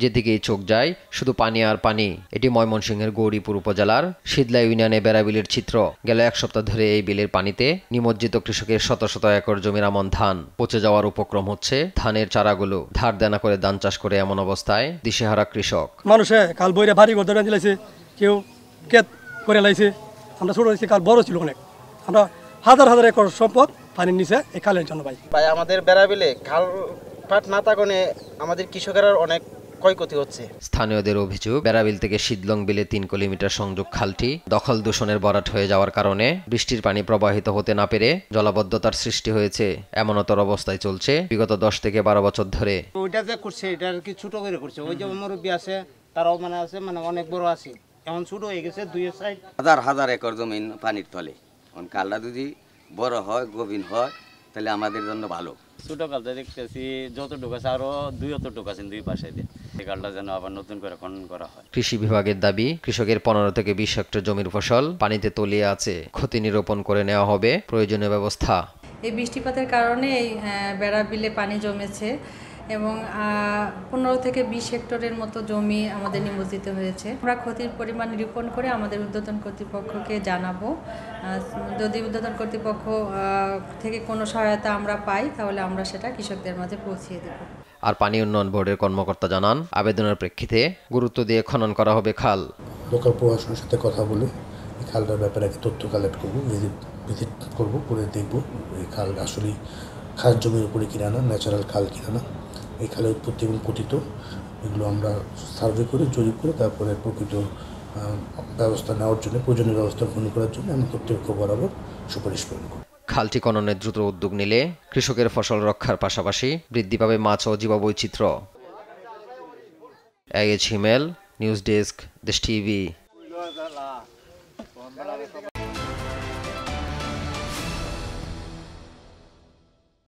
যেদিকেই চোখ যায় শুধু পানি আর পানি। এটি ময়মনসিংহের গৌরীপুর উপজেলার শীতলা ইউনিয়নে বেড়া বিলের চিত্র। গেল এক সপ্তাহ ধরে এই বিলের পানিতে নিমজ্জিত কৃষকের শত শত একর জমির আমন ধান পচে যাওয়ার উপক্রম হচ্ছে। ধানের চারাগুলো ধার দেনা করে ধান চাষ করে এমন অবস্থায় দিশেহারা কৃষক। মানুষে কাল বইরে ভারী করতে দিলাইছে, কেউ কেত করে লাইছে। আমরা ছোট হয়েছি, কাল বড় ছিল অনেক। আমরা হাজার হাজার একর সম্পদ পানির নিচে এই খালের জন্য ভাই আমাদের বেড়া বিলে খাল পাট না থাকলে আমাদের কৃষকের অনেক ক্ষয়ক্ষতি হচ্ছে। স্থানীয়দের অভিযোগ, বেড়াবিল থেকে শীতলং বিলে ৩ কিলোমিটার সংযোগ খালটি দখল দূষণের ভরাট হয়ে যাওয়ার কারণে বৃষ্টির পানি প্রবাহিত হতে না পেরে জলাবদ্ধতার সৃষ্টি হয়েছে। এমনতর অবস্থায় চলছে বিগত 10 থেকে 12 বছর ধরে। ওইটা যে করছে এটা আর কি ছোট করে করছে। ওই যে মুরব্বী আছে তারাও আছে অনেক বড় আছে, এখন ছোট হয়ে গেছে। দুই সাইড হাজার হাজার একর জমি পানির তলে। কালটা যদি বড় হয়, গভীর হয়, তাহলে আমাদের জন্য ভালো। ছোট কালটা দেখতেছি যতটুকু আছে আরো 2 আছে দুই পাশে দিয়ে, এই কালটা যেন আবার নতুন করে খনন করা হয়। কৃষি বিভাগের দাবি, কৃষকের 15 থেকে 20 হেক্টর জমির ফসল পানিতে তলিয়ে আছে। ক্ষতি নিরূপণ করে নেওয়া হবে প্রয়োজনীয় ব্যবস্থা। এই বৃষ্টিপাতের কারণে এই বেড়া বিলে পানি জমেছে এবং 15 থেকে 20 হেক্টরের মতো জমি আমাদের নিমজ্জিত হয়েছে। আমরা ক্ষতির পরিমাণ নিরূপণ করে আমাদের ঊর্ধ্বতন কর্তৃপক্ষকে জানাবো। যদি ঊর্ধ্বতন কর্তৃপক্ষ থেকে কোনো সহায়তা আমরা পাই তাহলে আমরা সেটা কৃষকদের মাঝে পৌঁছিয়ে দেব। আর পানি উন্নয়ন বোর্ডের কর্মকর্তা জানান, আবেদনের প্রেক্ষিতে গুরুত্ব দিয়ে খনন করা হবে খাল। লোকাল প্রশাসনের সাথে কথা বলে এই খালটার ব্যাপারে তথ্য কালেক্ট করবো, ভিজিট করবো, করে দেখবো এই খাল আসলে খাস জমির উপরে কিনা না, ন্যাচারাল খাল কিনা না, এই খালের উৎপত্তি এবং পতিত এগুলো আমরা সার্ভে করে জরিপ করে তারপরে প্রকৃত ব্যবস্থা নেওয়ার জন্য, প্রয়োজনীয় ব্যবস্থা গ্রহণ করার জন্য আমি কর্তৃপক্ষ বরাবর সুপারিশ করব। খালটি খননের দ্রুত উদ্যোগ নিলে কৃষকের ফসল রক্ষার পাশাপাশি বৃদ্ধি পাবে মাছ ও জীববৈচিত্র্য। AH হিমেল, নিউজ ডেস্ক, দেশ টিভি।